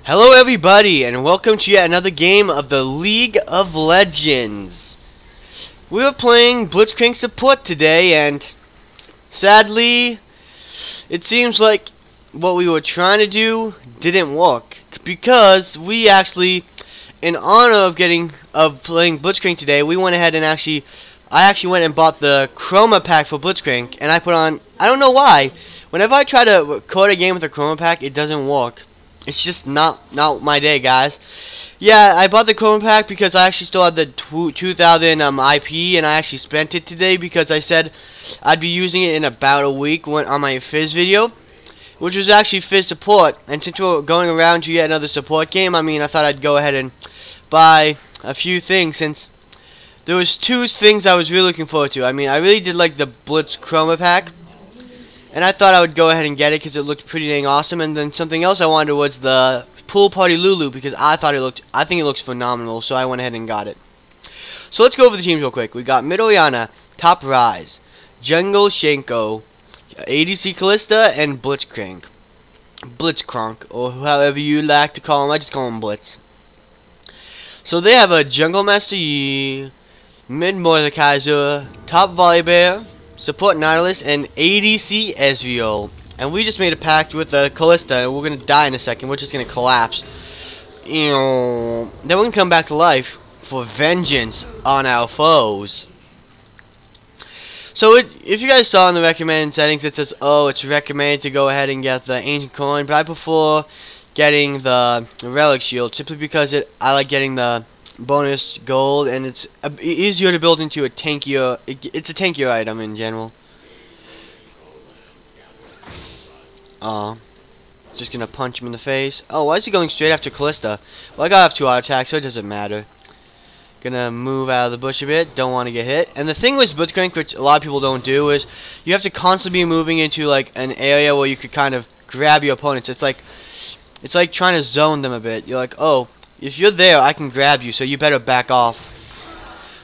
Hello everybody, and welcome to yet another game of the League of Legends. We were playing Blitzcrank support today, and sadly, it seems like what we were trying to do didn't work. Because we actually, in honor of playing Blitzcrank today, we went ahead and I actually went and bought the Chroma pack for Blitzcrank, and I put on, I don't know why, whenever I try to record a game with a Chroma pack, it doesn't work. It's just not my day, guys. Yeah, I bought the Chroma pack because I actually still had the 2000 IP, and I actually spent it today because I said I'd be using it in about a week on my Fizz video, which was actually Fizz support. And since we're going around to yet another support game, I mean, I thought I'd go ahead and buy a few things since there was two things I was really looking forward to. I mean, I really did like the Blitz Chroma pack, and I thought I would go ahead and get it because it looked pretty dang awesome. And then something else I wanted was the Pool Party Lulu because I think it looks phenomenal. So I went ahead and got it. So let's go over the teams real quick. We got Mid Oriana, Top Rise, Jangle Shenko, ADC Callista, and Blitzcrank. Blitzcrank, or however you like to call him. I just call him Blitz. So they have a Jungle Master Yi, Mid Mordekaiser, Top Volibear, Support Nautilus, and ADC Ezreal. And we just made a pact with the Callista, and we're going to die in a second. We're just going to collapse. Then we're going to come back to life for vengeance on our foes. So if you guys saw in the recommended settings, it says, oh, it's recommended to go ahead and get the Ancient Coin. But I prefer getting the Relic Shield simply because I like getting the bonus gold, and it's easier to build into a tankier. It's a tankier item in general. Just gonna punch him in the face. Oh, why is he going straight after Callista? Well, I got off 2 auto attacks, so it doesn't matter. Gonna move out of the bush a bit. Don't want to get hit. And the thing with Blitzcrank, which a lot of people don't do, is you have to constantly be moving into like an area where you could kind of grab your opponents. It's like trying to zone them a bit. You're like, oh, if you're there, I can grab you, so you better back off.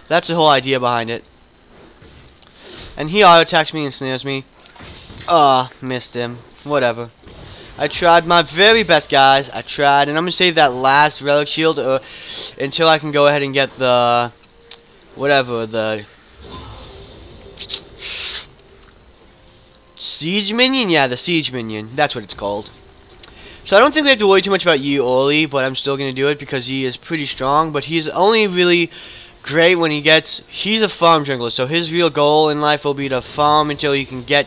That's the whole idea behind it. And he auto-attacks me and snares me. Missed him. Whatever. I tried my very best, guys. I tried, and I'm going to save that last Relic Shield until I can go ahead and get the... whatever, the... Siege Minion? Yeah, the Siege Minion. That's what it's called. So I don't think we have to worry too much about Yi early, but I'm still going to do it because Yi is pretty strong. But he's only really great when he's a farm jungler. So his real goal in life will be to farm until he can get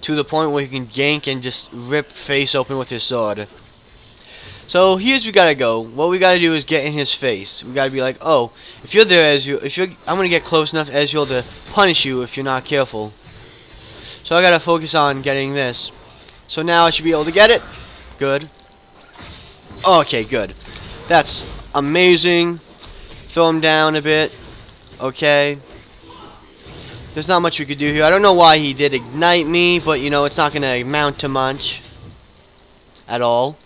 to the point where he can gank and just rip face open with his sword. So here's we gotta go. What we gotta do is get in his face. We gotta be like, oh, if you're there, Ezreal, I'm gonna get close enough, Ezreal, to punish you if you're not careful. So I gotta focus on getting this. So now I should be able to get it. Good. Okay, good. That's amazing. Throw him down a bit. Okay. There's not much we could do here. I don't know why he did ignite me, but you know, it's not going to amount to much at all.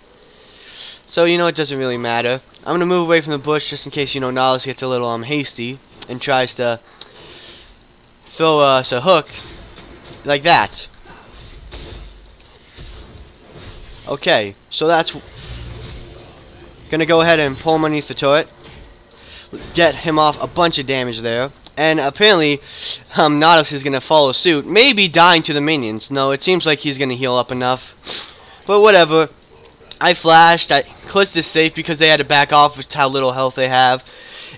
So, you know, it doesn't really matter. I'm going to move away from the bush just in case, you know, Nautilus gets a little hasty and tries to throw us a hook like that. Okay, so that's gonna go ahead and pull him underneath the turret, get him off a bunch of damage there, and apparently Nautilus is gonna follow suit, maybe dying to the minions. No, it seems like he's gonna heal up enough, but whatever. I flashed. Callista's safe because they had to back off with how little health they have.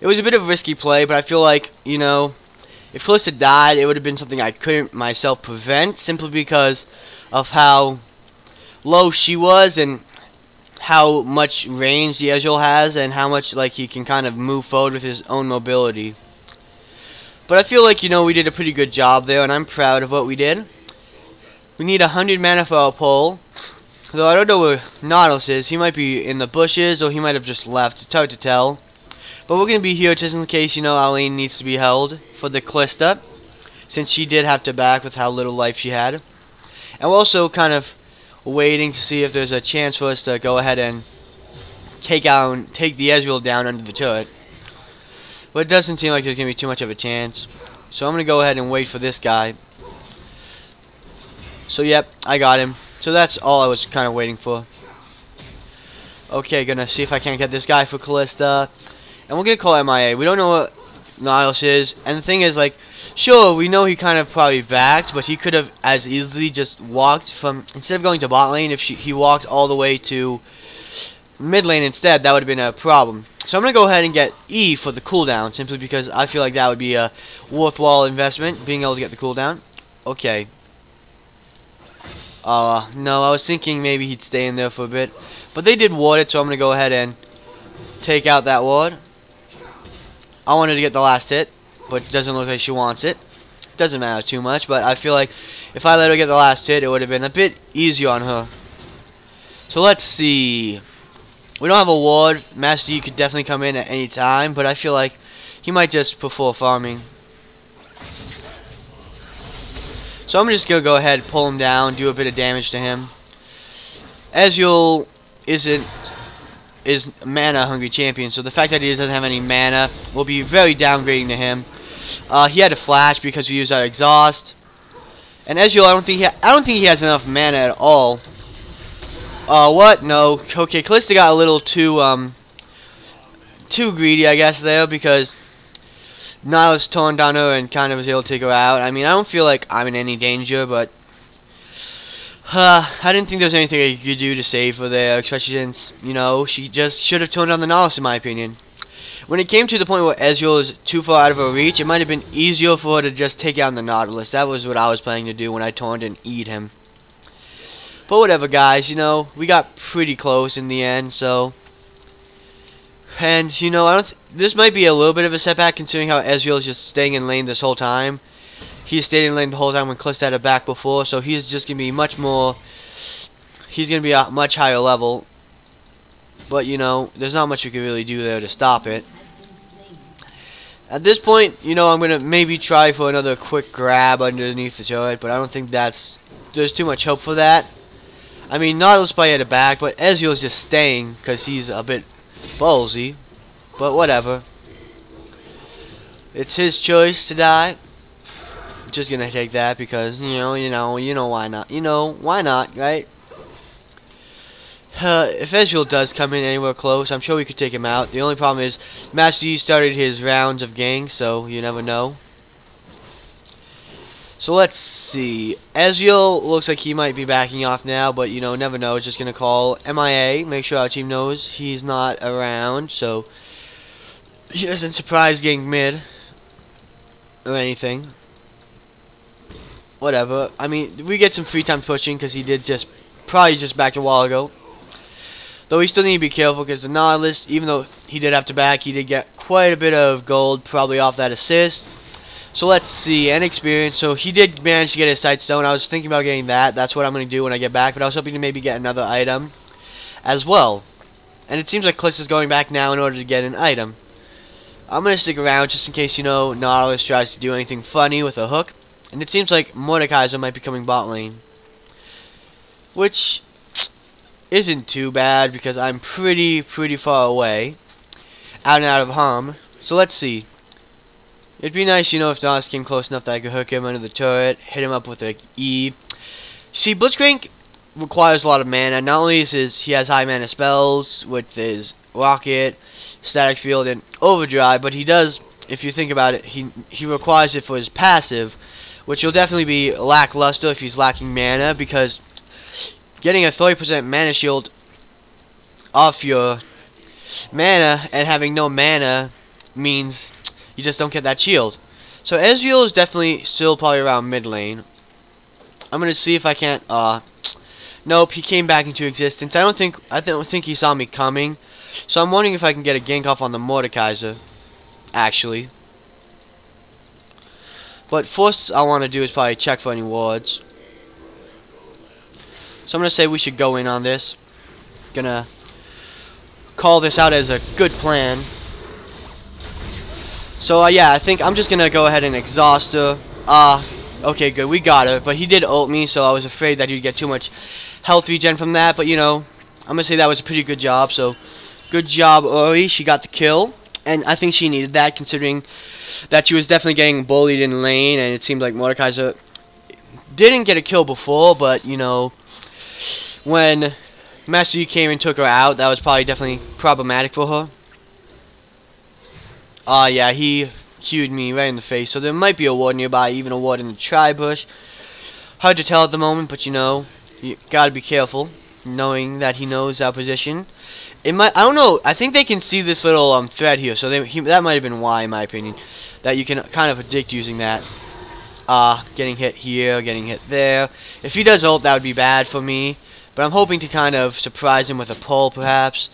It was a bit of a risky play, but I feel like, you know, if Callista died, it would have been something I couldn't myself prevent simply because of how low she was and how much range the Ezreal has and how much like he can kind of move forward with his own mobility. But I feel like, you know, we did a pretty good job there, and I'm proud of what we did. We need 100 mana for our pull. Though I don't know where Nautilus is. He might be in the bushes or he might have just left. It's hard to tell. But we're going to be here just in case, you know, our lane needs to be held for the Callista, since she did have to back with how little life she had. And we're also kind of waiting to see if there's a chance for us to go ahead and take the Ezreal down under the turret. But it doesn't seem like there's going to be too much of a chance. So I'm going to go ahead and wait for this guy. So yep, I got him. So that's all I was kind of waiting for. Okay, gonna see if I can't get this guy for Callista. And we're gonna call MIA. We don't know what Nautilus is. And the thing is, like, sure, we know he kind of probably backed, but he could have as easily just walked from, instead of going to bot lane, if he walked all the way to mid lane instead, that would have been a problem. So I'm going to go ahead and get E for the cooldown, simply because I feel like that would be a worthwhile investment, being able to get the cooldown. Okay. No, I was thinking maybe he'd stay in there for a bit. But they did ward it, so I'm going to go ahead and take out that ward. I wanted to get the last hit, but it doesn't look like she wants it. Doesn't matter too much, but I feel like if I let her get the last hit, it would have been a bit easier on her. So let's see. We don't have a ward. Master Yi could definitely come in at any time, but I feel like he might just prefer farming. So I'm just going to go ahead, pull him down, do a bit of damage to him. Ezreal is mana hungry champion, so the fact that he doesn't have any mana will be very downgrading to him. He had to flash because we used our exhaust. And Ezreal, I don't think he has enough mana at all. What? No. Okay, Callista got a little too greedy, I guess, there, because Nautilus torn down her and kind of was able to take her out. I mean, I don't feel like I'm in any danger, but I didn't think there was anything I could do to save her there, especially since, you know, she just should have toned down the Nautilus, in my opinion. When it came to the point where Ezreal is too far out of her reach, it might have been easier for her to just take out the Nautilus. That was what I was planning to do when I turned and eat him. But whatever, guys, you know, we got pretty close in the end, so. And, you know, this might be a little bit of a setback considering how Ezreal is just staying in lane this whole time. He stayed in lane the whole time when Callista had a back before, so he's just going to be much more. He's going to be a much higher level. But, you know, there's not much we can really do there to stop it. At this point, you know, I'm going to maybe try for another quick grab underneath the turret, but I don't think there's too much hope for that. I mean, Nautilus probably had a back, but Ezreal's just staying because he's a bit ballsy. But whatever. It's his choice to die. I'm just going to take that because, you know why not. You know, why not, right? If Ezreal does come in anywhere close, I'm sure we could take him out. The only problem is Master Yi started his rounds of gank, so you never know. So let's see. Ezreal looks like he might be backing off now, but you know, never know. It's just gonna call MIA. Make sure our team knows he's not around, so he doesn't surprise gank mid or anything. Whatever. I mean, we get some free time pushing because he did probably just backed a while ago. Though we still need to be careful because the Nautilus, even though he did have to back, he did get quite a bit of gold probably off that assist. So let's see, and experience. So he did manage to get his sight stone. I was thinking about getting that. That's what I'm going to do when I get back. But I was hoping to maybe get another item as well. And it seems like Callista's going back now in order to get an item. I'm going to stick around just in case, you know, Nautilus tries to do anything funny with a hook. And it seems like Mordekaiser might be coming bot lane. Which isn't too bad because I'm pretty far away. Out and out of harm. So let's see. It'd be nice, you know, if Nautilus came close enough that I could hook him under the turret, hit him up with a E. See, Blitzcrank requires a lot of mana. Not only is he has high mana spells with his Rocket, Static Field, and Overdrive, but he does, if you think about it, he requires it for his passive, which will definitely be lackluster if he's lacking mana, because getting a 30% mana shield off your mana and having no mana means you just don't get that shield. So Ezreal is definitely still probably around mid lane. I'm gonna see if I can't. Nope, he came back into existence. I don't think he saw me coming. So I'm wondering if I can get a gank off on the Mordekaiser, actually. But first I want to do is probably check for any wards. So I'm gonna say we should go in on this. Gonna call this out as a good plan. So yeah, I think I'm just gonna go ahead and exhaust her. Okay, good, we got her. But he did ult me, so I was afraid that he'd get too much health regen from that. But you know, I'm gonna say that was a pretty good job. So good job, Ori. She got the kill, and I think she needed that considering that she was definitely getting bullied in lane, and it seemed like Mordekaiser didn't get a kill before. But you know, when Master Yi came and took her out. That was probably definitely problematic for her. Yeah, he cued me right in the face. So there might be a ward nearby, even a ward in the tri-bush. Hard to tell at the moment, but you know, you gotta be careful, knowing that he knows our position. It might, I don't know, I think they can see this little thread here, so that might have been why, in my opinion, that you can kind of predict using that. Getting hit here, getting hit there. If he does ult, that would be bad for me, but I'm hoping to kind of surprise him with a pull, perhaps.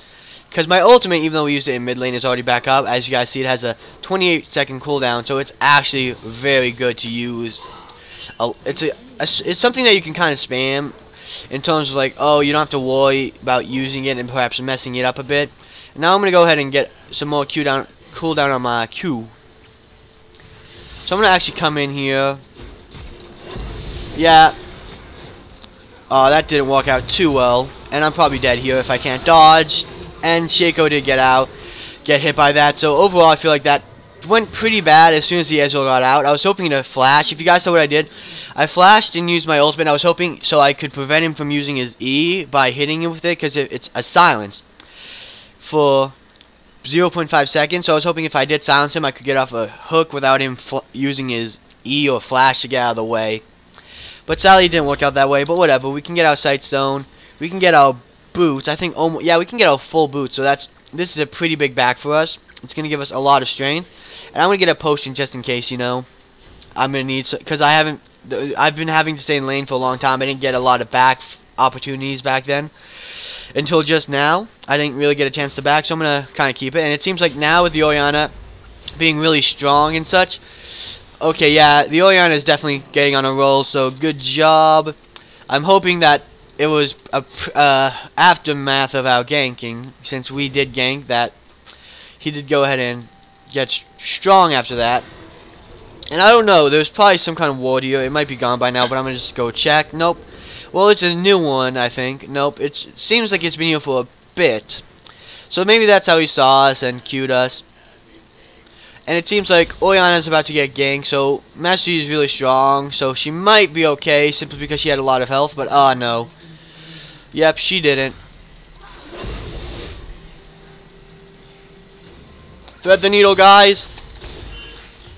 Because my ultimate, even though we used it in mid lane, is already back up. As you guys see, it has a 28-second cooldown, so it's actually very good to use. It's something that you can kind of spam in terms of like, oh, you don't have to worry about using it and perhaps messing it up a bit. And now I'm going to go ahead and get some more cooldown on my Q. So I'm going to actually come in here. Yeah. Oh, that didn't work out too well. And I'm probably dead here if I can't dodge. And Shaco did get hit by that. So overall, I feel like that went pretty bad as soon as the Ezreal got out. I was hoping to flash. If you guys saw what I did, I flashed and used my ultimate. I was hoping so I could prevent him from using his E by hitting him with it, because it's a silence for 0.5 seconds. So I was hoping if I did silence him, I could get off a hook without him using his E or flash to get out of the way. But sadly, it didn't work out that way. But whatever. We can get our sight stone. We can get our boots. I think almost, yeah, we can get our full boots. So this is a pretty big back for us. It's going to give us a lot of strength. And I'm going to get a potion just in case, you know. I'm going to need, because I've been having to stay in lane for a long time. I didn't get a lot of back opportunities back then. Until just now, I didn't really get a chance to back, so I'm going to kind of keep it. And it seems like now with the Orianna being really strong and such. Okay, yeah, the Orianna is definitely getting on a roll, so good job. I'm hoping that it was a aftermath of our ganking, since we did gank, that he did go ahead and get strong after that. And I don't know, there's probably some kind of ward here. It might be gone by now, but I'm going to just go check. Nope. Well, it's a new one, I think. Nope, it seems like it's been here for a bit. So maybe that's how he saw us and queued us. And it seems like Orianna's about to get ganked, so Master Yi is really strong, so she might be okay, simply because she had a lot of health, but no. Yep, she didn't. Thread the needle, guys.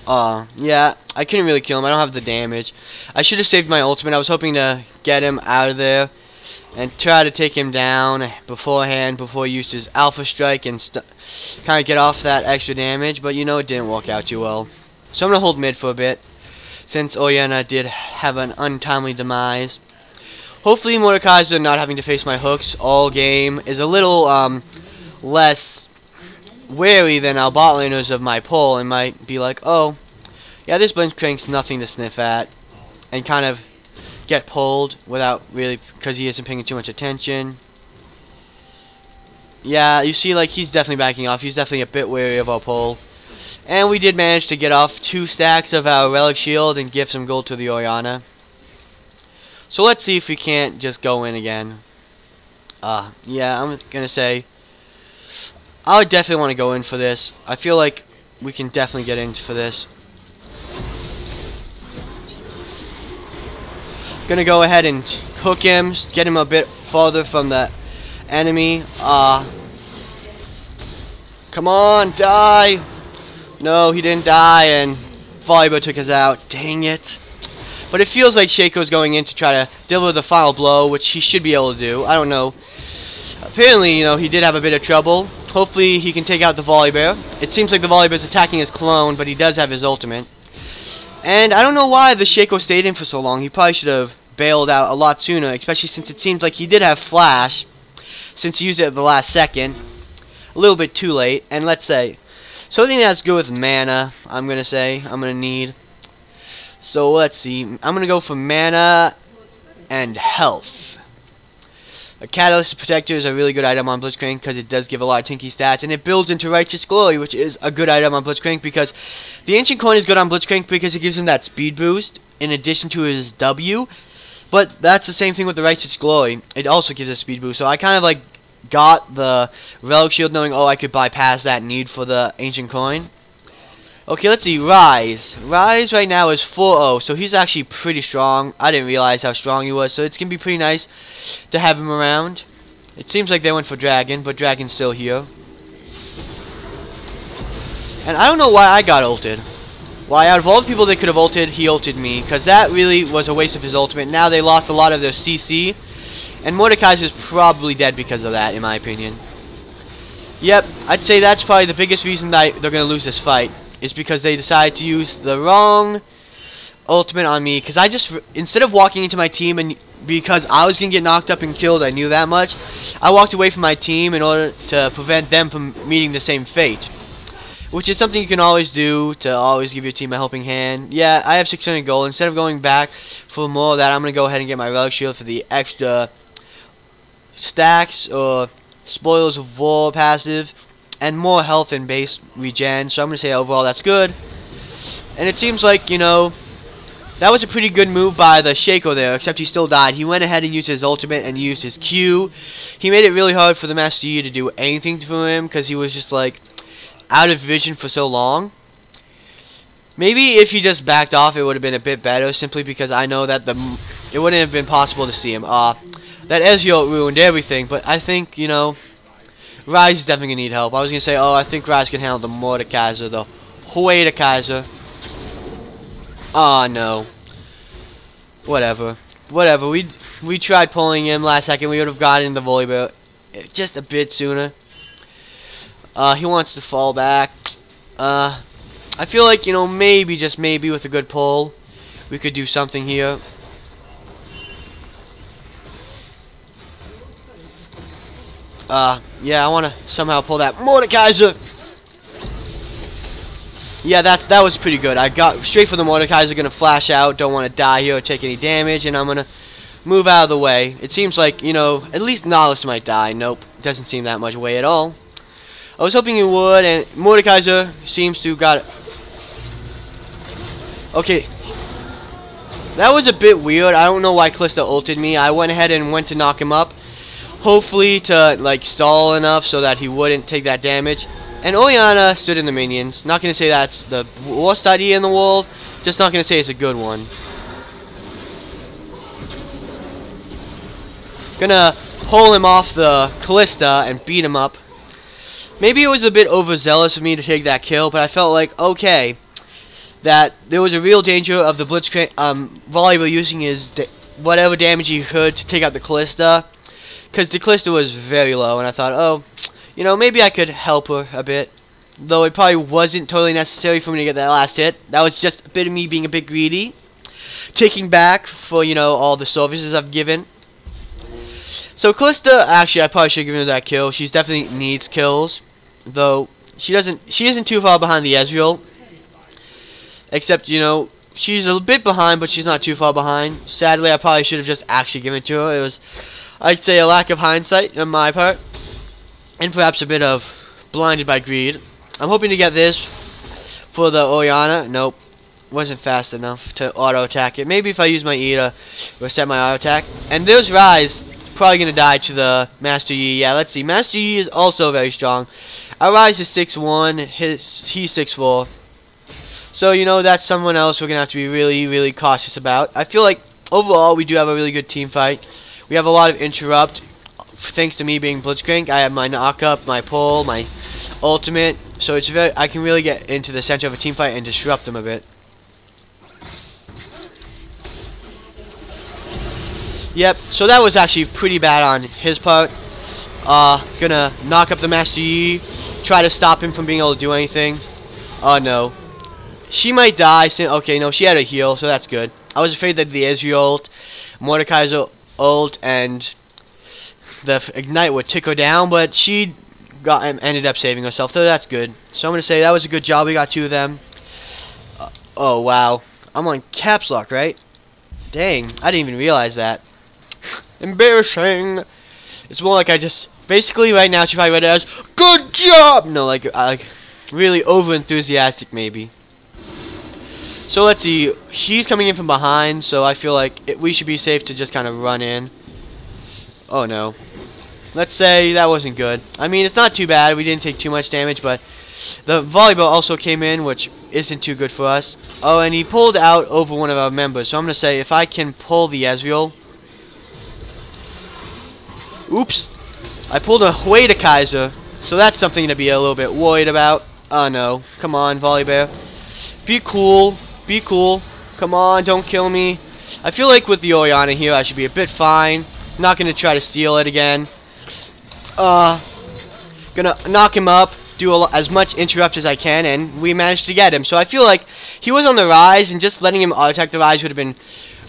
Yeah, I couldn't really kill him. I don't have the damage. I should have saved my ultimate. I was hoping to get him out of there and try to take him down beforehand, before he used his Alpha Strike and kind of get off that extra damage. But, you know, it didn't work out too well. So I'm going to hold mid for a bit, since Orianna did have an untimely demise. Hopefully Mordekaiser not having to face my hooks all game is a little less wary than our bot laners of my pull, and might be like, oh, yeah, this Blitzcrank's nothing to sniff at, and kind of get pulled without really, because he isn't paying too much attention. Yeah, you see, like, he's definitely backing off. He's definitely a bit wary of our pull. And we did manage to get off 2 stacks of our Relic Shield and give some gold to the Orianna. So let's see if we can't just go in again. Yeah, I'm gonna say I would definitely want to go in for this. I feel like we can definitely get in for this. Gonna go ahead and hook him, get him a bit farther from the enemy. Come on, die! No, he didn't die, and Volibear took us out. Dang it. But it feels like Shaco's going in to try to deliver the final blow, which he should be able to do. I don't know. Apparently, you know, he did have a bit of trouble. Hopefully he can take out the Volibear. It seems like the Volibear is attacking his clone, but he does have his ultimate. And I don't know why the Shaco stayed in for so long. He probably should have bailed out a lot sooner, especially since it seems like he did have Flash, since he used it at the last second. A little bit too late. And let's say, something that's good with mana, I'm going to need. So let's see. I'm going to go for mana and health. A Catalyst Protector is a really good item on Blitzcrank because it does give a lot of tinky stats, and it builds into Righteous Glory, which is a good item on Blitzcrank because the Ancient Coin is good on Blitzcrank because it gives him that speed boost in addition to his W. But that's the same thing with the Righteous Glory. It also gives a speed boost. So I kind of like got the Relic Shield knowing, oh, I could bypass that need for the Ancient Coin. Okay, let's see. Rise. Rise right now is 4-0, so he's actually pretty strong. I didn't realize how strong he was, so it's going to be pretty nice to have him around. It seems like they went for Dragon, but Dragon's still here. And I don't know why I got ulted. Why, out of all the people that could have ulted, he ulted me. Because that really was a waste of his ultimate. Now they lost a lot of their CC. And Mordekaiser's probably dead because of that, in my opinion. Yep, I'd say that's probably the biggest reason that they're going to lose this fight. Is because they decided to use the wrong ultimate on me. Because I just, instead of walking into my team and because I was going to get knocked up and killed, I knew that much. I walked away from my team in order to prevent them from meeting the same fate. Which is something you can always do to always give your team a helping hand. Yeah, I have 600 gold. Instead of going back for more of that, I'm going to go ahead and get my Relic Shield for the extra stacks or Spoils of War passive. And more health and base regen. So I'm going to say overall that's good. And it seems like, you know, that was a pretty good move by the Shaco there. Except he still died. He went ahead and used his ultimate and used his Q. He made it really hard for the Master Yi to do anything for him. Because he was just like out of vision for so long. Maybe if he just backed off, it would have been a bit better. Simply because I know that it wouldn't have been possible to see him. That Ezreal ruined everything. But I think, you know, Ryze is definitely going to need help. I was going to say, oh, I think Ryze can handle the Mordekaiser, the Huedekaiser. Oh, no. Whatever. Whatever. We tried pulling him last second. We would have gotten the Volibear just a bit sooner. He wants to fall back. I feel like, you know, maybe, just maybe, with a good pull, we could do something here. Yeah, I want to somehow pull that Mordekaiser. Yeah, that was pretty good. I got straight for the Mordekaiser, gonna flash out, don't want to die here or take any damage, and I'm gonna move out of the way. It seems like, you know, at least Nautilus might die. Nope, doesn't seem that much away at all. I was hoping he would, and Mordekaiser seems to got it. Okay. That was a bit weird. I don't know why Kalista ulted me. I went ahead and went to knock him up. Hopefully to, like, stall enough so that he wouldn't take that damage. And Orianna stood in the minions. Not going to say that's the worst idea in the world. Just not going to say it's a good one. Gonna pull him off the Kalista and beat him up. Maybe it was a bit overzealous of me to take that kill, but I felt like, okay, that there was a real danger of the Blitzcrank, Volibear using his whatever damage he could to take out the Kalista, because the Kalista was very low, and I thought, oh, you know, maybe I could help her a bit, though it probably wasn't totally necessary for me to get that last hit. That was just a bit of me being a bit greedy, taking back for, you know, all the services I've given. So Kalista, actually, I probably should have given her that kill. She definitely needs kills, though she isn't too far behind the Ezreal. Except, you know, she's a bit behind, but she's not too far behind. Sadly, I probably should have just actually given it to her. It was, I'd say, a lack of hindsight on my part, and perhaps a bit of blinded by greed. I'm hoping to get this for the Orianna. Nope, wasn't fast enough to auto attack it. Maybe if I use my E to reset my auto attack. And there's Ryze. Probably gonna die to the Master Yi. Yeah, let's see. Master Yi is also very strong. Our Ryze is 6'1", he's 6'4". So, you know, that's someone else we're gonna have to be really, really cautious about. I feel like overall we do have a really good team fight. We have a lot of interrupt, thanks to me being Blitzcrank. I have my knock up, my pull, my ultimate. So it's I can really get into the center of a team fight and disrupt them a bit. Yep, so that was actually pretty bad on his part. Gonna knock up the Master Yi, try to stop him from being able to do anything. Oh no. She might die. Okay, no, she had a heal, so that's good. I was afraid that the Ezreal ult, Mordekaiser ult, and the Ignite would tick her down, but she ended up saving herself, so that's good. So I'm gonna say that was a good job. We got two of them. Oh, wow. I'm on caps lock, right? Dang, I didn't even realize that. Embarrassing. It's more like I just basically right now she probably read it as good job. No, like really over enthusiastic maybe. So let's see. He's coming in from behind, so I feel like we should be safe to just kind of run in. Oh no. Let's say that wasn't good. I mean, it's not too bad. We didn't take too much damage, but the Volibear also came in, which isn't too good for us. Oh, and he pulled out over one of our members. So I'm going to say if I can pull the Ezreal. Oops. I pulled away to Kaiser, so that's something to be a little bit worried about. Oh no. Come on, Volley Bear. Be cool. Be cool. Come on, don't kill me. I feel like with the Orianna here, I should be a bit fine. Not going to try to steal it again. Gonna knock him up, do as much interrupt as I can, and we managed to get him. So I feel like he was on the rise, and just letting him auto-attack the rise would have been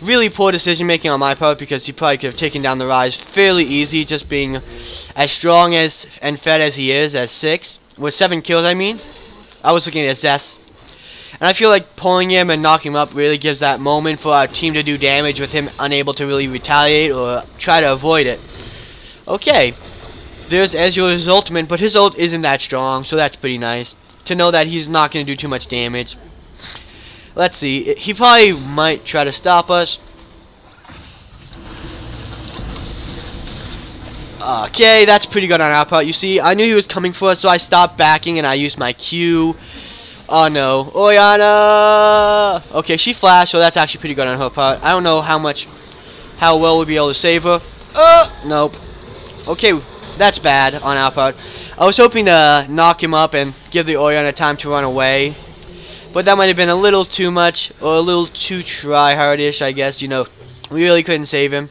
really poor decision making on my part, because he probably could have taken down the rise fairly easy, just being as strong as and fed as he is, as 6. With 7 kills, I mean. I was looking at his deaths. And I feel like pulling him and knocking him up really gives that moment for our team to do damage with him unable to really retaliate or try to avoid it. Okay. There's Ezreal's ultimate, but his ult isn't that strong, so that's pretty nice. To know that he's not going to do too much damage. Let's see. He probably might try to stop us. Okay, that's pretty good on our part. You see, I knew he was coming for us, so I stopped backing and I used my Q. Oh no. Orianna! Okay, she flashed, so that's actually pretty good on her part. I don't know how well we'll be able to save her. Nope. Okay, that's bad on our part. I was hoping to knock him up and give the Orianna time to run away. But that might have been a little too much, or a little too try-hardish, I guess. You know, we really couldn't save him.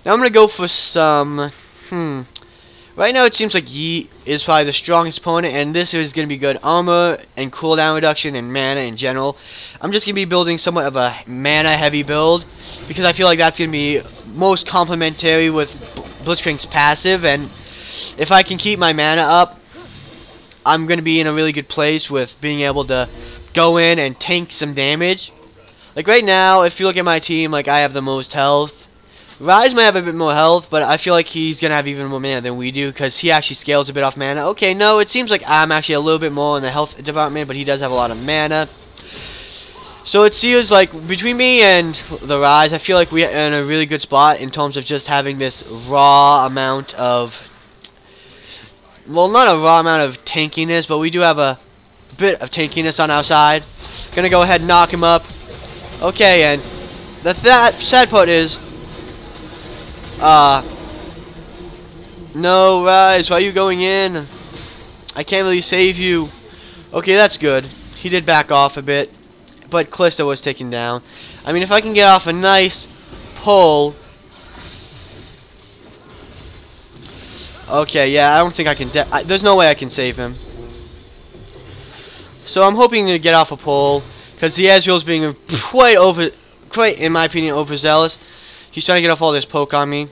Now I'm going to go for some... Right now it seems like Yi is probably the strongest opponent, and this is going to be good armor and cooldown reduction and mana in general. I'm just going to be building somewhat of a mana-heavy build, because I feel like that's going to be most complementary with Blitzcrank's passive, and if I can keep my mana up, I'm going to be in a really good place with being able to go in and tank some damage. Like right now, if you look at my team, like I have the most health. Rise might have a bit more health, but I feel like he's going to have even more mana than we do, because he actually scales a bit off mana. Okay, no, it seems like I'm actually a little bit more in the health department, but he does have a lot of mana. So it seems like between me and the Rise, I feel like we're in a really good spot in terms of just having this raw amount of... Well, not a raw amount of tankiness, but we do have a bit of tankiness on our side. Gonna go ahead and knock him up. Okay, and the sad part is... No, Rise, why are you going in? I can't really save you. Okay, that's good. He did back off a bit, but Callisto was taken down. I mean, if I can get off a nice pull... Okay, yeah, I don't think I can... there's no way I can save him. So I'm hoping to get off a pull, because the Ezreal's being quite, in my opinion, overzealous. He's trying to get off all this poke on me.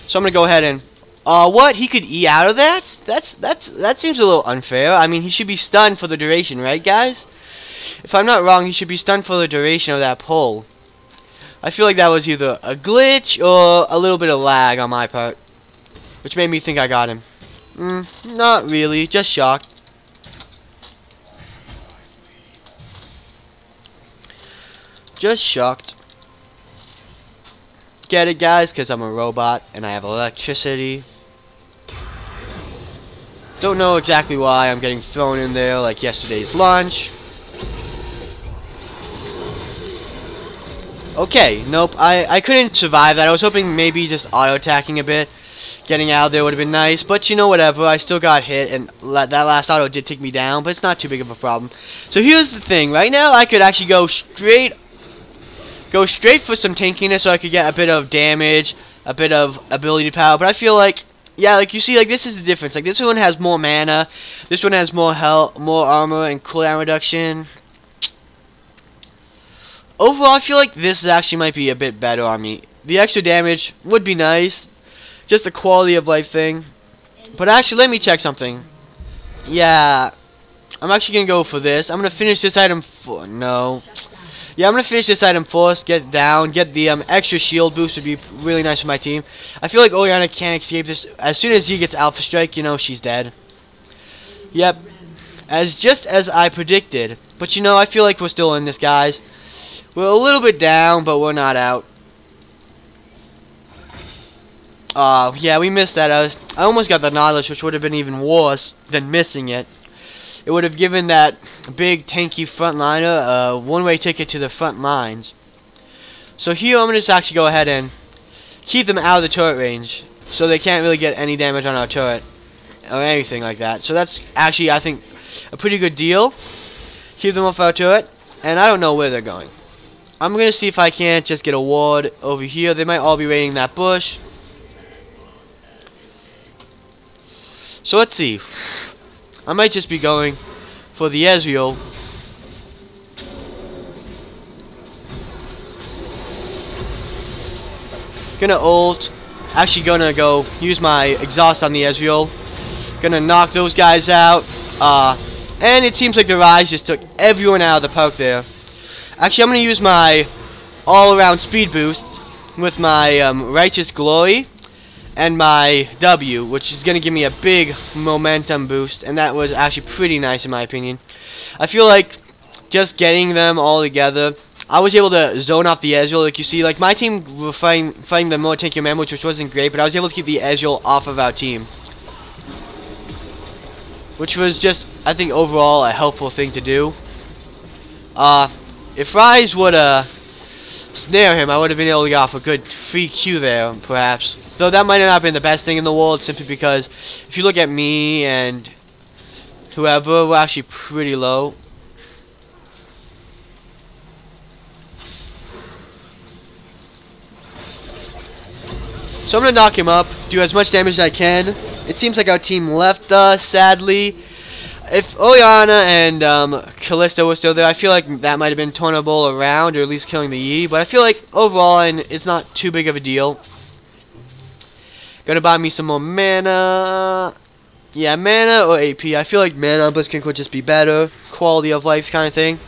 So I'm gonna go ahead and... what? He could E out of that? That seems a little unfair. I mean, he should be stunned for the duration, right, guys? If I'm not wrong, he should be stunned for the duration of that pull. I feel like that was either a glitch or a little bit of lag on my part, which made me think I got him. Not really, just shocked. Just shocked. Get it, guys? Because I'm a robot and I have electricity. Don't know exactly why I'm getting thrown in there like yesterday's lunch. Okay, nope, I couldn't survive that. I was hoping maybe just auto-attacking a bit. Getting out of there would have been nice, but you know, whatever. I still got hit, and that last auto did take me down, but it's not too big of a problem. So here's the thing. Right now, I could actually go straight for some tankiness so I could get a bit of damage, a bit of ability power, but I feel like, yeah, like you see, like this is the difference. Like this one has more mana, this one has more health, more armor, and cooldown reduction. Overall, I feel like this actually might be a bit better on me. The extra damage would be nice, just a quality of life thing. But actually, let me check something. Yeah, I'm actually gonna go for this. I'm gonna finish this item for Yeah, I'm going to finish this item first, get down, get the extra shield boost would be really nice for my team. I feel like Orianna can't escape this. As soon as he gets Alpha Strike, you know, she's dead. Yep, just as I predicted. But you know, I feel like we're still in this, guys. We're a little bit down, but we're not out. Yeah, we missed that. I almost got the knowledge, which would have been even worse than missing it. It would have given that big tanky frontliner a one-way ticket to the front lines. So here I'm going to just actually go ahead and keep them out of the turret range so they can't really get any damage on our turret or anything like that. So that's actually, I think, a pretty good deal. Keep them off our turret, and I don't know where they're going. I'm gonna see if I can't just get a ward over here. They might all be raiding that bush. So let's see. I might just be going for the Ezreal. Gonna ult. Actually gonna go use my exhaust on the Ezreal. Gonna knock those guys out. And it seems like the Rise just took everyone out of the park there. Actually, I'm gonna use my all-around speed boost with my Righteous Glory and my W, which is gonna give me a big momentum boost, and that was actually pretty nice in my opinion. I feel like just getting them all together, I was able to zone off the Ezreal. Like you see, like my team were fighting the more tanky members, which wasn't great, but I was able to keep the Ezreal off of our team, which was just, I think, overall a helpful thing to do. If Rise would snare him, I would have been able to get off a good free Q there, perhaps. Though that might not have been the best thing in the world, simply because if you look at me and whoever, we're actually pretty low. So I'm going to knock him up, do as much damage as I can. It seems like our team left us, sadly. If Orianna and Kalista were still there, I feel like that might have been turnable around, or at least killing the Yi. But I feel like overall, and it's not too big of a deal. Gonna buy me some more mana. Yeah, mana or AP. I feel like mana on Blitzcrank would just be better. Quality of life kind of thing.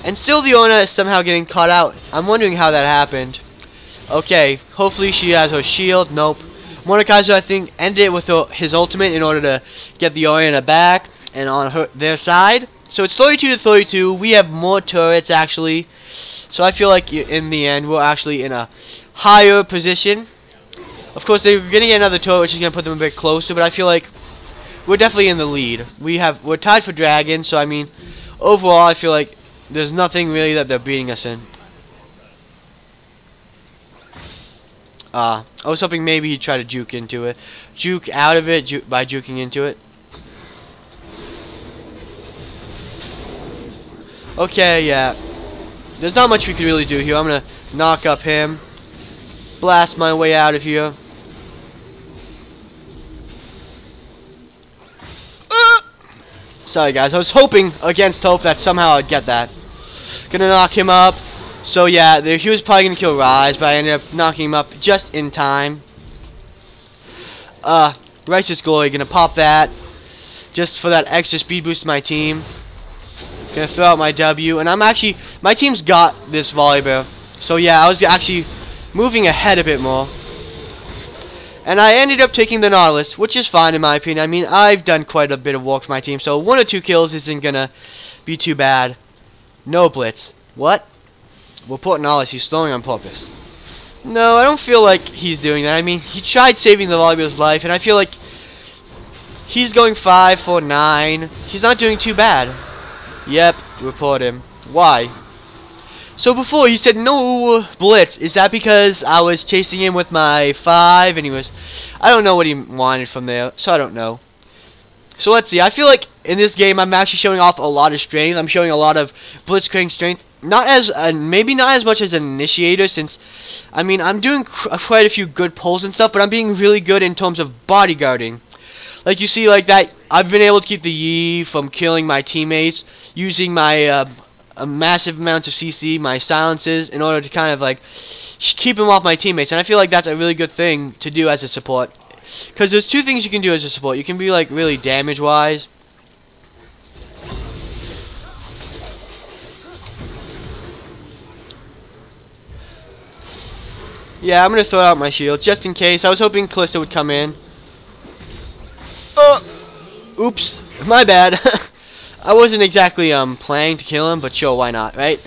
And still the Orianna is somehow getting caught out. I'm wondering how that happened. Okay, hopefully she has her shield. Nope. Mordekaiser, I think, ended it with his ultimate in order to get the Orianna back and on their side. So it's 32 to 32. We have more turrets, actually. So I feel like in the end, we're actually in a higher position. Of course, they're going to get another turret, which is going to put them a bit closer. But I feel like we're definitely in the lead. We're tied for Dragon. So, I mean, overall, I feel like there's nothing really that they're beating us in. I was hoping maybe he'd try to juke into it. Juke out of it by juking into it. Okay, yeah. There's not much we can really do here. I'm going to knock up him. Blast my way out of here. Sorry, guys. I was hoping against hope that somehow I'd get that. Gonna knock him up. So yeah, he was probably gonna kill Rise, but I ended up knocking him up just in time. Righteous Glory, gonna pop that just for that extra speed boost to my team. Gonna throw out my W, and my team's got this Volibear. So yeah, I was actually moving ahead a bit more. And I ended up taking the Nautilus, which is fine in my opinion. I mean, I've done quite a bit of work for my team, so 1 or 2 kills isn't gonna be too bad. No Blitz. What? We'll put Nautilus, he's slowing on purpose. No, I don't feel like he's doing that. I mean, he tried saving the Volibear's life, and I feel like he's going 5 for 9. He's not doing too bad. Yep, report him. Why? So before he said no Blitz. Is that because I was chasing him with my 5 and he was... I don't know what he wanted from there, so I don't know. So let's see. I feel like in this game I'm actually showing off a lot of strength. I'm showing a lot of Blitzcrank strength. Not as maybe not as much as an initiator, since I mean I'm doing quite a few good pulls and stuff, but I'm being really good in terms of bodyguarding. Like you see, like that, I've been able to keep the Yi from killing my teammates using my massive amounts of CC, my silences, in order to kind of like keep him off my teammates. And I feel like that's a really good thing to do as a support, because there's 2 things you can do as a support. You can be like really damage wise. Yeah, I'm gonna throw out my shield just in case. I was hoping Kalista would come in. Oops, my bad. I wasn't exactly planning to kill him, but sure, why not, right?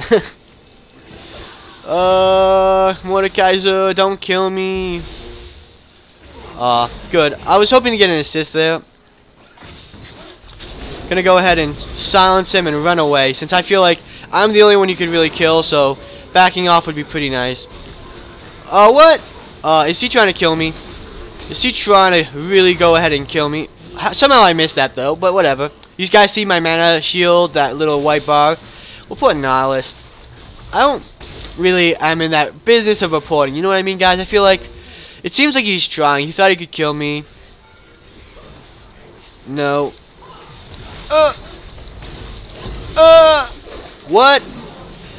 Mordekaiser, don't kill me. Good. I was hoping to get an assist there. Gonna go ahead and silence him and run away, since I feel like I'm the only one you could really kill, so backing off would be pretty nice. What? Is he trying to kill me? Is he trying to really go ahead and kill me? Somehow I missed that though, but whatever. You guys see my mana shield, that little white bar? We'll put Nihilist. I'm in that business of reporting. You know what I mean, guys? I feel like it seems like he's trying. He thought he could kill me. No. What?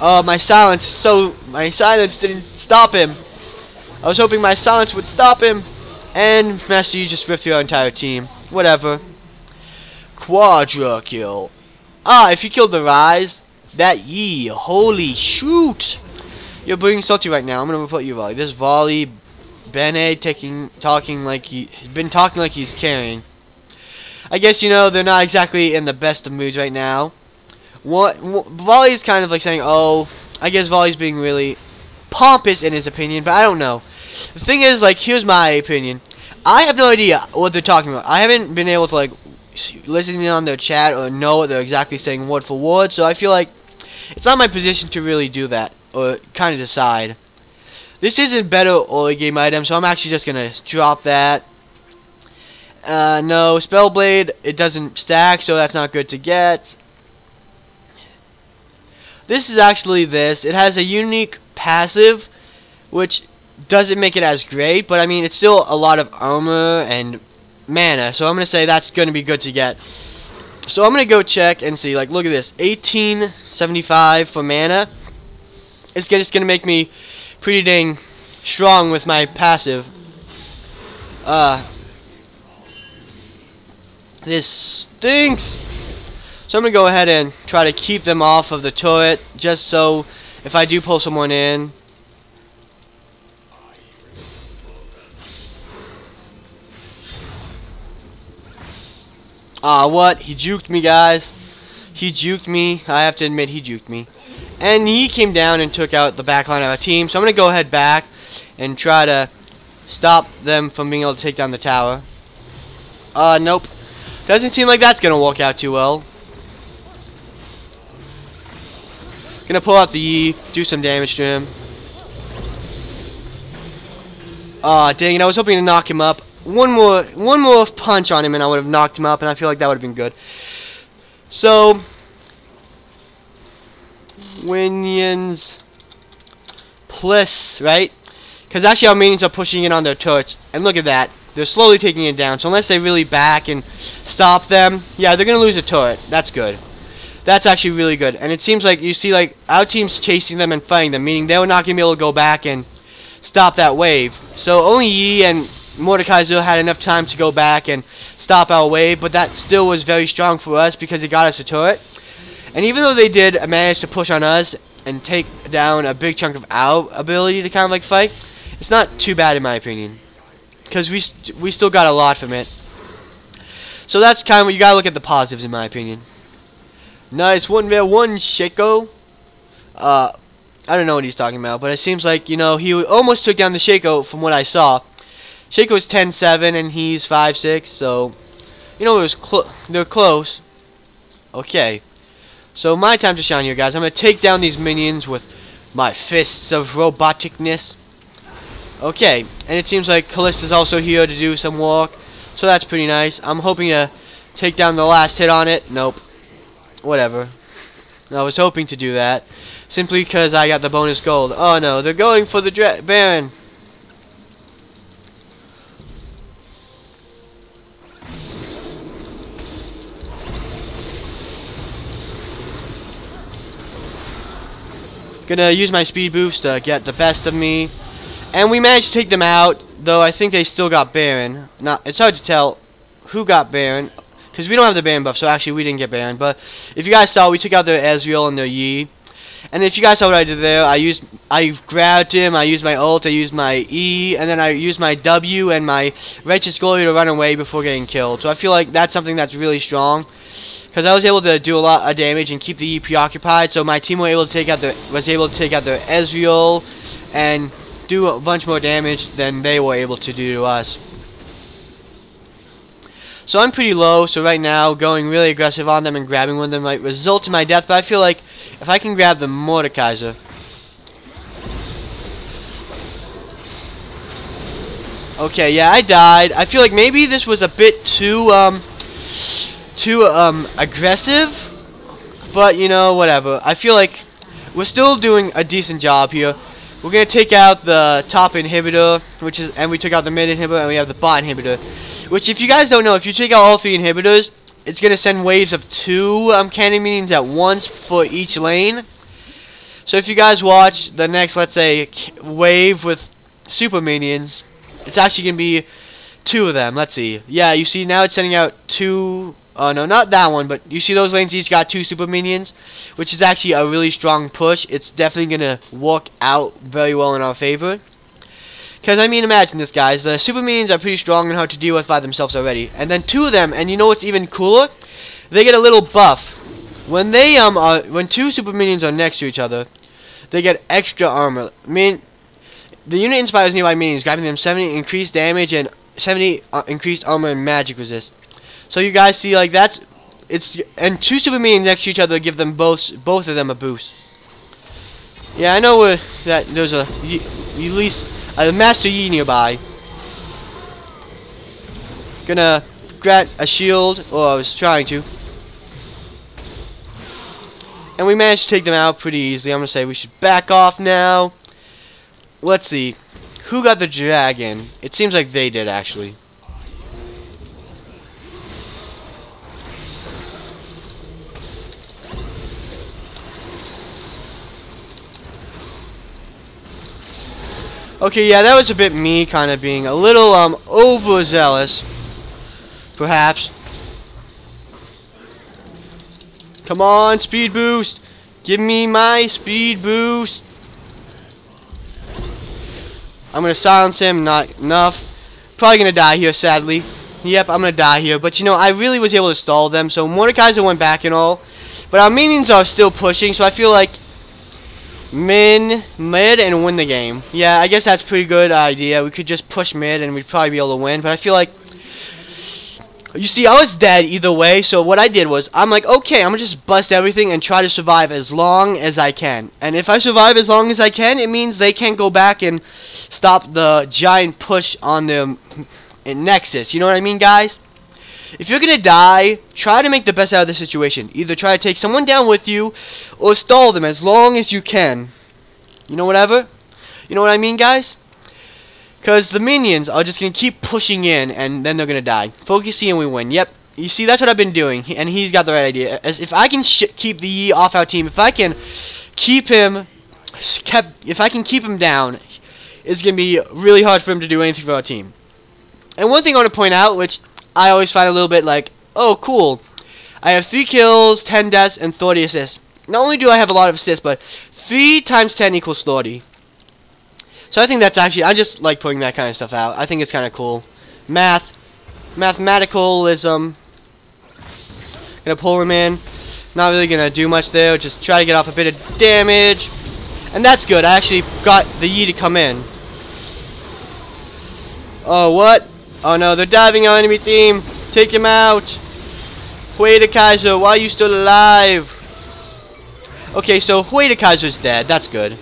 Oh, my silence didn't stop him. I was hoping my silence would stop him. And Master, you just ripped your entire team. Whatever. Quadra kill. Ah, if you killed the Rise, that Yi, holy shoot. You're being salty right now. I'm gonna report you volley. This volley, Bene talking like he's carrying. I guess, you know, they're not exactly in the best of moods right now. Volley is kind of like saying, oh, I guess Volley's being really pompous in his opinion, but I don't know. The thing is, like, here's my opinion. I have no idea what they're talking about. I haven't been able to, like, listen on their chat or know what they're exactly saying word for word, so I feel like it's not my position to really do that or kind of decide. This isn't better early game item, so I'm actually just going to drop that. No, Spellblade, it doesn't stack, so that's not good to get. This is actually this. It has a unique passive, which doesn't make it as great, but I mean, it's still a lot of armor and mana, so I'm going to say that's going to be good to get. So I'm going to go check and see, like, look at this, 1875 for mana. It's just going to make me pretty dang strong with my passive. This stinks. So I'm going to go ahead and try to keep them off of the turret, just so if I do pull someone in. What? He juked me, guys. He juked me. I have to admit, he juked me. And he came down and took out the back line of our team. So I'm going to go ahead back and try to stop them from being able to take down the tower. Nope. Doesn't seem like that's going to work out too well. Gonna pull out the Yi, do some damage to him. Aw, dang it, I was hoping to knock him up. One more punch on him and I would have knocked him up, and I feel like that would have been good. So, Winions plus, right? Because actually our minions are pushing in on their turrets, and look at that. They're slowly taking it down, so unless they really back and stop them, yeah, they're gonna lose a turret. That's good. That's actually really good. And it seems like, you see, like, our team's chasing them and fighting them, meaning they're not going to be able to go back and stop that wave. So only Yi and Mordekaiser had enough time to go back and stop our wave, but that still was very strong for us because it got us a turret. And even though they did manage to push on us and take down a big chunk of our ability to kind of, like, fight, it's not too bad in my opinion. Because we still got a lot from it. So that's kind of what you got to look at the positives in my opinion. Nice 1v1 Shaco. I don't know what he's talking about, but it seems like, you know, he almost took down the Shaco from what I saw. Shaco's 10-7 and he's 5-6, so, you know, they're close. Okay. So my time to shine here, guys. I'm going to take down these minions with my fists of roboticness. Okay, and it seems like Callista's also here to do some work, so that's pretty nice. I'm hoping to take down the last hit on it. Nope. Whatever. I was hoping to do that, simply because I got the bonus gold. Oh no, they're going for the Baron. Gonna use my speed boost to get the best of me. And we managed to take them out, though I think they still got Baron. It's hard to tell who got Baron, because we don't have the Baron buff, so actually we didn't get Baron. But if you guys saw, we took out their Ezreal and their Yi. And if you guys saw what I did there, I grabbed him, I used my ult, I used my E, and then I used my W and my Righteous Glory to run away before getting killed. So I feel like that's something that's really strong, because I was able to do a lot of damage and keep the E preoccupied. So my team was able to take out their Ezreal and do a bunch more damage than they were able to do to us. So I'm pretty low, so right now going really aggressive on them and grabbing one of them might result in my death, but I feel like if I can grab the Mordekaiser. Okay, yeah, I died. I feel like maybe this was a bit too aggressive. But, you know, whatever. I feel like we're still doing a decent job here. We're going to take out the top inhibitor, and we took out the mid inhibitor, and we have the bot inhibitor. Which, if you guys don't know, if you take out all 3 inhibitors, it's going to send waves of 2 cannon minions at once for each lane. So if you guys watch the next, let's say, wave with super minions, it's actually going to be 2 of them. Let's see. Yeah, you see now it's sending out 2... Oh, no, not that one, but you see those lanes each got 2 super minions, which is actually a really strong push. It's definitely going to work out very well in our favor. Because, I mean, imagine this, guys. The super minions are pretty strong and hard to deal with by themselves already. And then 2 of them, and you know what's even cooler? They get a little buff. When they, when 2 super minions are next to each other, they get extra armor. I mean, the unit inspires nearby minions, grabbing them 70 increased damage and 70 increased armor and magic resist. So you guys see, like, and 2 super minions next to each other give them both of them a boost. Yeah, I know that there's a Master Yi nearby. Gonna grab a shield, or I was trying to. And we managed to take them out pretty easily. I'm gonna say we should back off now. Let's see. Who got the dragon? It seems like they did, actually. Okay, yeah, that was a bit me, kind of being a little, overzealous. Perhaps. Come on, speed boost! Give me my speed boost! I'm gonna silence him, not enough. Probably gonna die here, sadly. Yep, I'm gonna die here. But, you know, I really was able to stall them, so Mordekaiser went back and all. But our minions are still pushing, so I feel like mid and win the game. Yeah, I guess that's a pretty good idea. We could just push mid and we'd probably be able to win. But I feel like, you see, I was dead either way. So what I did was, I'm like, okay, I'm going to just bust everything and try to survive as long as I can. And if I survive as long as I can, it means they can't go back and stop the giant push on the Nexus. You know what I mean, guys? If you're going to die, try to make the best out of the situation. Either try to take someone down with you, or stall them as long as you can. You know, whatever? You know what I mean, guys? Because the minions are just going to keep pushing in, and then they're going to die. Focus E and we win. Yep. You see, that's what I've been doing, and he's got the right idea. As if I can keep the Yi off our team, if I can keep him down, it's going to be really hard for him to do anything for our team. And one thing I want to point out, which I always find a little bit like, oh, cool. I have 3 kills, 10 deaths, and 30 assists. Not only do I have a lot of assists, but 3 times 10 equals 30. So I think that's actually, I just like putting that kind of stuff out. I think it's kind of cool. Mathematicalism. Gonna pull him in. Not really gonna do much there. Just try to get off a bit of damage. And that's good. I actually got the Yi to come in. Oh, what? Oh no, they're diving our enemy team. Take him out. Kaiser, why are you still alive? Okay, so Kaiser's dead. That's good.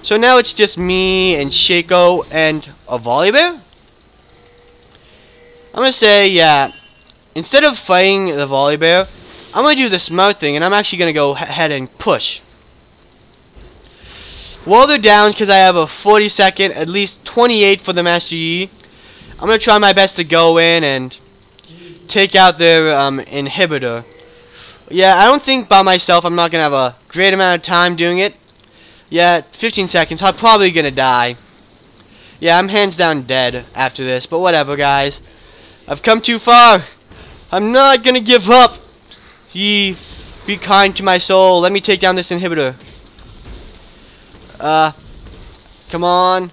So now it's just me and Shaco and a Volibear? I'm gonna say, yeah. Instead of fighting the Volibear, I'm gonna do the smart thing and I'm actually gonna go ahead and push. While they're down, because I have a 40-second, at least 28 for the Master Yi, I'm going to try my best to go in and take out their inhibitor. Yeah, I don't think by myself I'm not going to have a great amount of time doing it. Yeah, 15 seconds. I'm probably going to die. Yeah, I'm hands down dead after this. But whatever, guys. I've come too far. I'm not going to give up. Ye, be kind to my soul. Let me take down this inhibitor. Come on.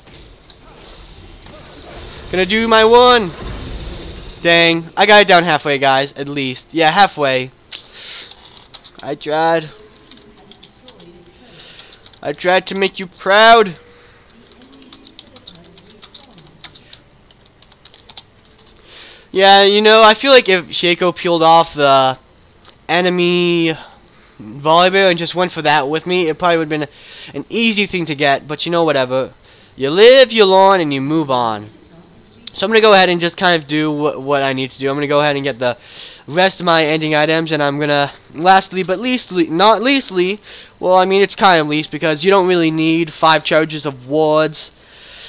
Gonna do my one. Dang. I got it down halfway, guys. At least. Yeah, halfway. I tried. I tried to make you proud. Yeah, you know, I feel like if Shaco peeled off the enemy Volibear and just went for that with me, it probably would have been an easy thing to get. But you know, whatever. You live, you learn, and you move on. So I'm going to go ahead and just kind of do what I need to do. I'm going to go ahead and get the rest of my ending items, and I'm going to, lastly but not leastly, well, I mean, it's kind of least, because you don't really need 5 charges of wards.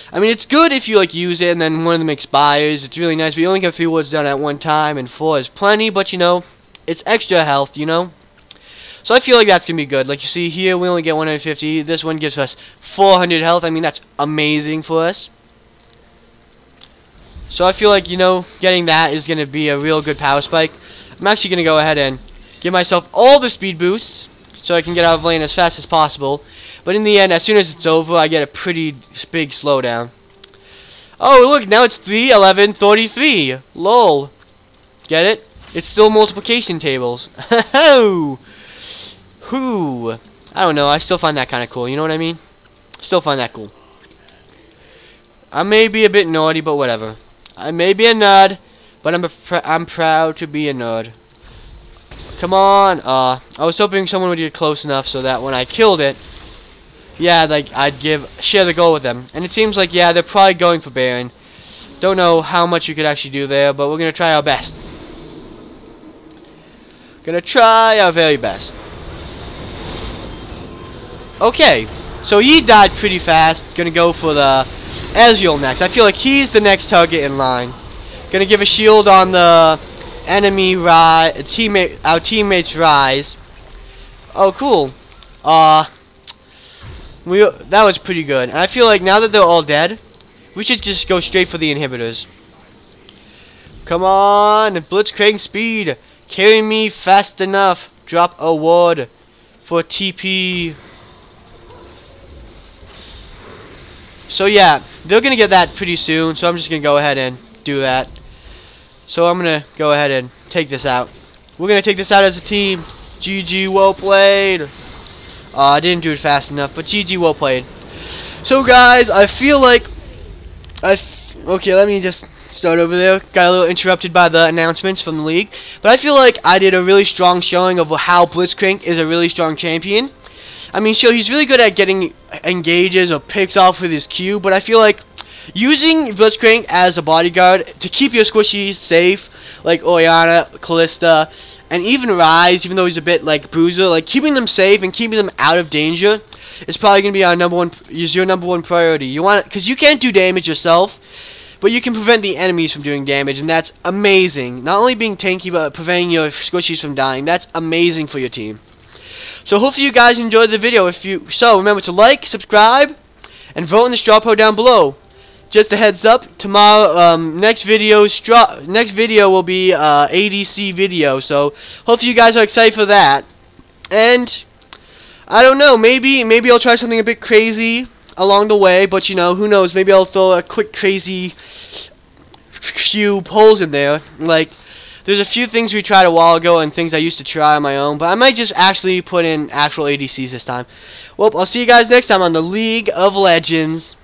I mean, it's good if you, like, use it and then one of them expires. It's really nice, but you only get 3 wards done at one time, and 4 is plenty, but, you know, it's extra health, you know? So I feel like that's going to be good. Like you see here, we only get 150. This one gives us 400 health. I mean, that's amazing for us. So I feel like, you know, getting that is going to be a real good power spike. I'm actually going to go ahead and give myself all the speed boosts so I can get out of lane as fast as possible. But in the end, as soon as it's over, I get a pretty big slowdown. Oh, look, now it's 3, 11, 33. Lol. Get it? It's still multiplication tables. Ho! Whoo! I don't know, I still find that kind of cool, you know what I mean? Still find that cool. I may be a bit naughty, but whatever. I may be a nerd, but I'm proud to be a nerd. Come on! I was hoping someone would get close enough so that when I killed it, yeah, like, I'd share the goal with them. And it seems like, yeah, they're probably going for Baron. Don't know how much you could actually do there, but we're gonna try our best. Gonna try our very best. Okay, so he died pretty fast. Gonna go for the Ezreal next. I feel like he's the next target in line. Gonna give a shield on the enemy our teammate's rise. Oh, cool. That was pretty good. And I feel like now that they're all dead, we should just go straight for the inhibitors. Come on, Blitzcrank speed. Carry me fast enough. Drop a ward for TP. So yeah, they're going to get that pretty soon, so I'm just going to go ahead and do that. So I'm going to go ahead and take this out. We're going to take this out as a team. GG, well played. I didn't do it fast enough, but GG, well played. So guys, I feel like... okay, let me just start over there. Got a little interrupted by the announcements from the league. But I feel like I did a really strong showing of how Blitzcrank is a really strong champion. I mean, sure, he's really good at getting engages or picks off with his Q, but I feel like using Blitzcrank as a bodyguard to keep your squishies safe, like Orianna, Callista, and even Rise, even though he's a bit like Bruiser, like keeping them safe and keeping them out of danger is probably going to be our your number one priority. You want it, because you can't do damage yourself, but you can prevent the enemies from doing damage, and that's amazing. Not only being tanky, but preventing your squishies from dying. That's amazing for your team. So hopefully you guys enjoyed the video. Remember to like, subscribe, and vote in the straw poll down below. Just a heads up, tomorrow, next video will be ADC video. So hopefully you guys are excited for that. And I don't know, maybe I'll try something a bit crazy along the way. But you know, who knows? Maybe I'll throw a quick crazy few polls in there, like. There's a few things we tried a while ago and things I used to try on my own, but I might just actually put in actual ADCs this time. Well, I'll see you guys next time on the League of Legends.